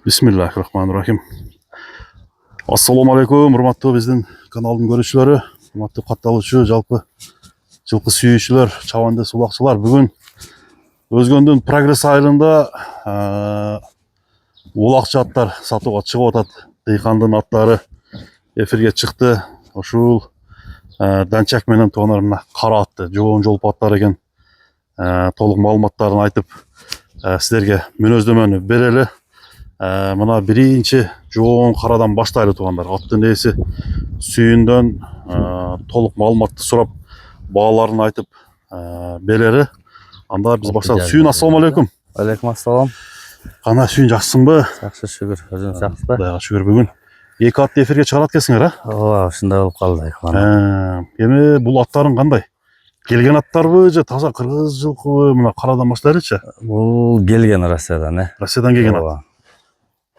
Bismillahirrahmanirrahim. Assalamu alaikum, урматтуу биздин каналдын көрүүчүлөрү, урматтуу катталуучу, жалпы жылкы сүйүүчүлөр, чабанды сулакчылар. Бүгүн Өзгөндүн Прогресс айылында улакчы аттар сатууга чыгып атат. Дыйкандын аттары эфирге чыкты. Ушул данчак менен тоноруна кара атты, жоон жолпу аттар экен. Толук маалыматтарын айтып, силерге мүнөздөмөнү берели. Мына биринчи жоон карадан баштайлы туугандар. Аттын ээси сүйүндөн толук маалыматты сурап, бааларын айтып берери. Анда биз баштадык. Сүйүн, ассаламу алейкум. Алейкум ассалам. Кана сүйүн, жакшысыңбы? Жакшы, шүгүр. Өзүң жакшысызбы? Кудайга шүгүр. Бүгүн эки атты эфирге чыгарат экенсиңер, Ооба, ушундай болуп калды. Эми бул аттарың кандай? Келген аттарбы же таза кыргыз жылкыбы? Мына карадан баштайлычы. Бул келген Россиядан, Россиядан келген ат.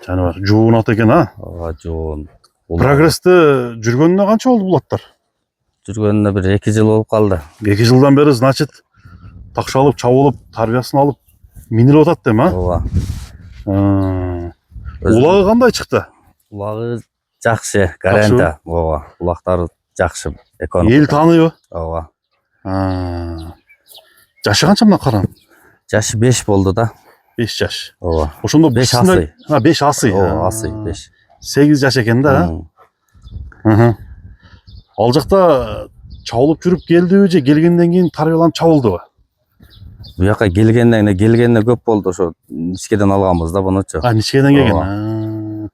Жаныбар, жоон ат экен, Ооба, жоон. Прогрессте жүргөнүнө канча болду бул аттар? Жүргөнүнө бир 2 жыл болуп калды. 2 жылдан бери, значит, такшалып, чабылып, тарбиясын алып, минирип атат дем, Ооба. Улагы кандай чыкты? Улагы жакшы, гарантия. Ооба, улактары жакшы. Эл тааныйбы? Ооба. Жашы канча мына каранын? Жашы 5 болду да. 5 жаш. Ооба. Ошондо 5 асый. 5 асый. Ооба, асый 5. 8 жаш экен да. Ал жакта чабылып жүрүп келдиби же келгенден кийин тарбияланып чабылдыбы? Бу жака келгенне көп болду. Ошо ничкеден алганбыз да бунучу. Ничкеден келген.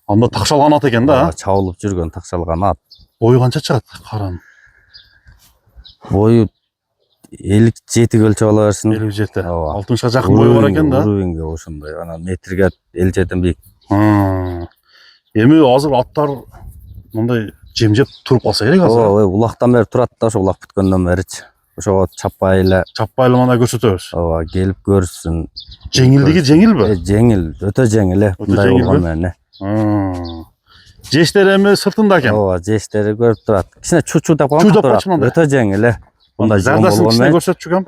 Анда такшалган ат экен да. Чабылып жүргөн такшалган ат. Бою канча чыгат каранын? Бою 57 өлчөп ала берсин. 57. Ооба. 60га жакын бою бар экен да. Уровеньге ошондой. Ана метрге 57 бийик. Эми азыр аттар мындай жемжеп туруп калса керек азыр. Ооба, улактан бери турат да, ошо улак бүткөндөн беричи. Ошого чаппайлы Мана көрсөтөбүз. Ооба, келип көрсүн. Жеңилдиги жеңилби? Жеңил, өтө жеңил. Мындай болгон менен. Жештери эми сыртында экен. Ооба, жештери көрүп турат. Кичине чучу деп Чу деп турат. койчу мындай. Өтө жеңил. Мындай жон болгон кичине менен. көрсөтчү кем.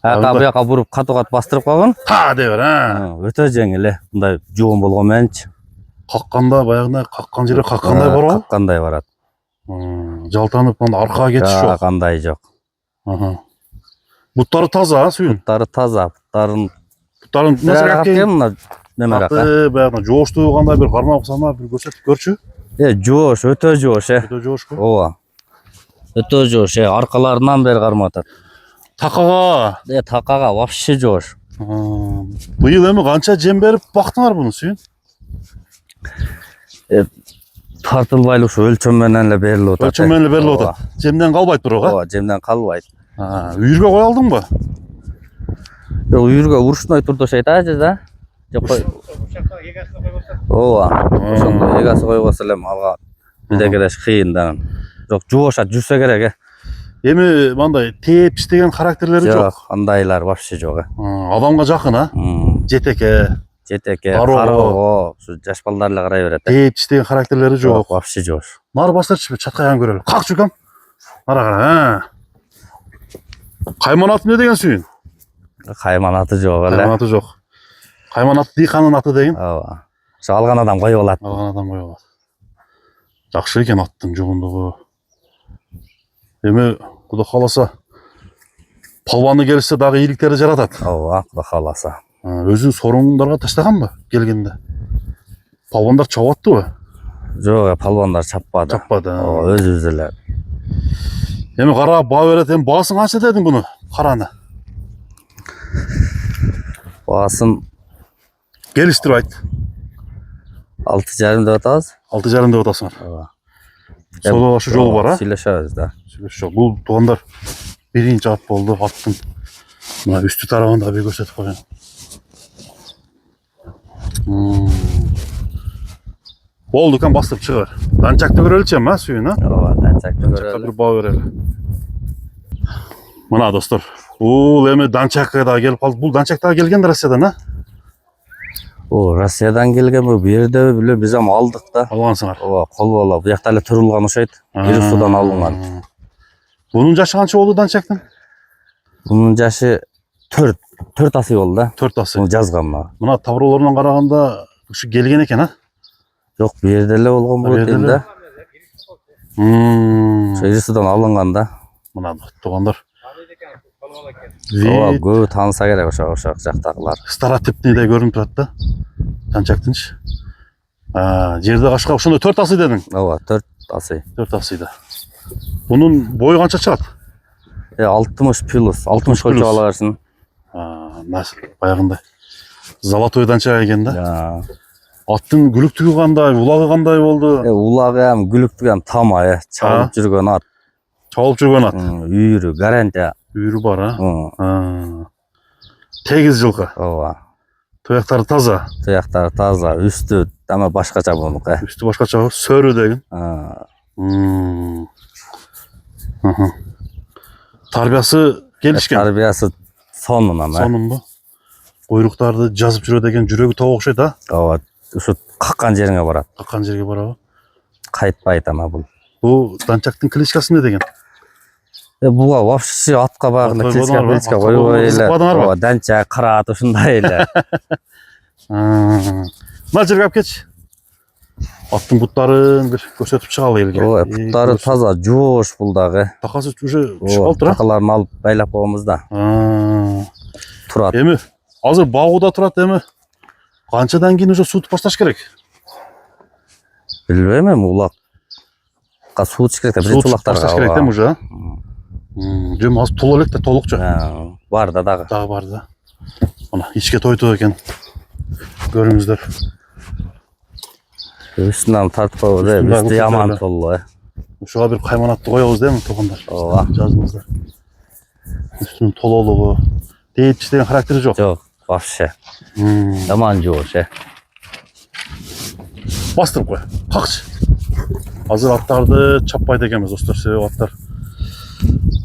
Бу жака буруп катуугат бастырып койгон. Дей бер, Өтө жеңил. Мындай жон болгон мененчи. Какканда баягындай каккан жерге каккандай барабы? Каккандай барат. Жалтанып мында аркага кетиш жок. Кандай жок. Буттары таза, сүйүн. Буттары таза, буттарын насаак мына немерака. Баягы жооштуу кандай бир кармак сана бир көрсөтүп көрчү. Жоош, өтө жоош. Өтө жоошпу? Ооба. Өтө жоош, аркаларынан бери кармап атат. Такага. Такага вообще жоош. Быйыл эми канча жем берип бактыңар буну, сүйүн? Тартылбай ушу өлчөм менен эле берилип атат. Өлчөм менен эле берилип атат. Жемден калбайт бирок, Ооба, жемден калбайт. Үйүргө кое алдыңбы? Жок, үйүргө урушной турдо шейтажы да. Жок. Ооба. Ошондо эгасы койбосо эле алга бизге кыйын да. Жок, жоошат жүрсө керек. Эми мындай тээп иштеген характерлери жок. Жок, андайлар вообще жок. Адамга жакын, жетеке, кароо, ушу жаш балдар эле карай берет. тээп иштеген характерлери жок. Вообще жоош. Нары бастырчы, чаткайган көрөлү. Как чукам? Нара кара, Кайман аты эмне деген сүйүн? Кайман аты жок эле. Кайман аты жок. Кайман аты дыйканын аты деген. Ооба. Ошо алган адам коюп алат. Алган адам коюп алат. Жакшы экен аттын жоондугу. Эми Кудай кааласа палбаны келсе дагы ийгиликтерди жаратат. Ооба, Кудай кааласа. Өзү соруңдарга таштаганбы келгенде? Палбандар чабып аттыбы? Жок, палбандар чаппады. Чаппады. Ооба, өзүбүз эле. Эми кара баа берет. Эми баасын канча дедиң буну? Караны. Баасын Келиштирип айт. 6,5 деп атабыз. 6,5 деп атасыңар. Ооба. Содалашы жолу бар, Сүйлөшөбүз да. Жок, бул туугандар биринчи ат болду. Аттын мына үстү тарабында бир көрсөтүп койгон. Болду экен, бастырып чыгар. Данчакты көрөлүчү эми, сүйүн, Ооба, данчакты Данчакка бир баа берели. Мына достор, бул эми данчакка да келип калды. Бул данчактага келген Россиядан, Россиядан келген бу жерде биле биз ам алдык да. Алгансыңар. Ооба, колбола. Бу жакта эле турулган окшойт. Вирусудан алынган. Бунун жашы канча болду данчактын? Бунун жашы төрт асый болду да. 4 асы. Bunu жазган мага. Мына тавролорунан караганда ушу келген экен, а? Жок, бу жерде эле болгон болот дейм да. Ошо Ирисудан алынган да. Мына тугандар. Ооба, көбү тааныса керек ошо жактагылар. Старотипныйдай көрүнүп турат да. Танчактынчы. Жерде кашка ошондой 4 асы дедің. Ооба, 4 асый. 4 асыйда. Bunun boyu канча чыгат? 60 плюс, 60 көлчөп ала берсин. Баягындай. Золотойдан чыга экен да. Ja. Аттын күлүктүгү кандай, улагы кандай болду? Улагы hem gülüktüg hem tama çalıp жүргөн at. Чалып жүргөн ат. Үйүрү, гарантия. Үйүрү бар, а? Тегиз жылкы. Ооба. Тояктары таза. Тояктары таза, үстү тама башкача болмок. Үстү башкача, сөрү деген. Тарбиясы келишкен. Тарбиясы сонунан. Сонун бу. Куйруктарды жазып жүрөт экен, жүрөгү тоого окшойт, а? Ооба. Ушу каккан жериңе барат. Каккан жерге барабы? Кайтпайт ама бул. Бу данчактын кличкасы эмне деген? Буга вообще атка багыла кличка койбой эле. Ооба, данча, кара ат ушундай эле. Мына жерге алып кетчи. Аттын буттарын бир көрсөтүп чыгалы элге. Ооба, буттары таза, жоош бул дагы. Такасы уже түшүп калыптыр, а? Такаларын алып байлап коебуз да. Турат. Эми азыр багууда турат эми. Канчадан кийин уже суутуп башташ керек? Билбейм эми, улакка суутуш керек да, бир улактарга. Башташ керек да уже. Жөн азыр толо элек да, толукчу. Бар да дагы. Дагы бар да. Мына ичке тойту экен. Көрүңүздөр. Үстүнөн тартып коебуз, үстү яман толуу. Ушуга бир кайманатты коебуз дейм, туугандар. Ооба. Жазыңыздар. Үстүнүн толоолугу, тээпчи деген характери жок. Жок, вообще. Яман жоош, Бастырып кой. Какчы. Азыр аттарды чаппайт экенбиз, достор. Себеби аттар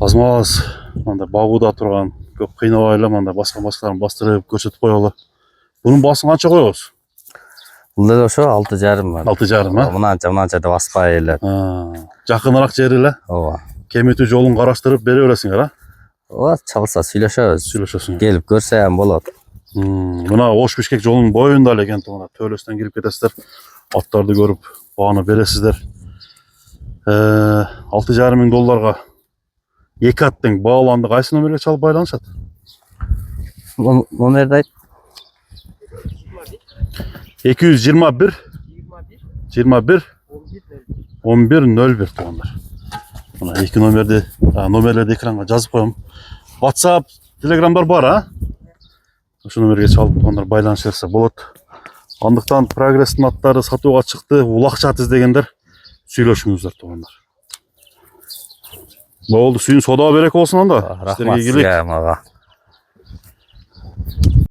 азмаз мындай багууда турган, көп кыйнабай эле мындай баскан-баскаларын бастырып көрсөтүп коелу. Бунун баасын канча коебуз? Бул деле ошо 6,5. 6,5, а? Мынанча деп аспай эле. Жакыныраак жери эле. Ооба. Кемитүү жолун караштырып бере бересиңер, а? Ооба, чалса сүйлөшөбүз. Сүйлөшөсүң. Келип көрсө ham болот. Мына Ош Бишкек жолунун боюнда эле экен, туугана. Төөлөстөн кирип кетесиздер. Аттарды көрүп, бааны бересиздер. 6,5 миң долларга эки аттың бааланды кайсы номерге чалып байланышат? Номерди айт. 221 21 1101 туугандар. Мына эки номерлерди экранга жазып коем. WhatsApp, Telegramдар бар, а? Ошо номерге чалып туугандар байланыш берсе болот. Андыктан прогресстин аттары сатууга чыкты, улакча ат издегендер сүйлөшүңүздөр туугандар. Болду, сүйүн сода береке болсун анда. Рахмат сизге мага.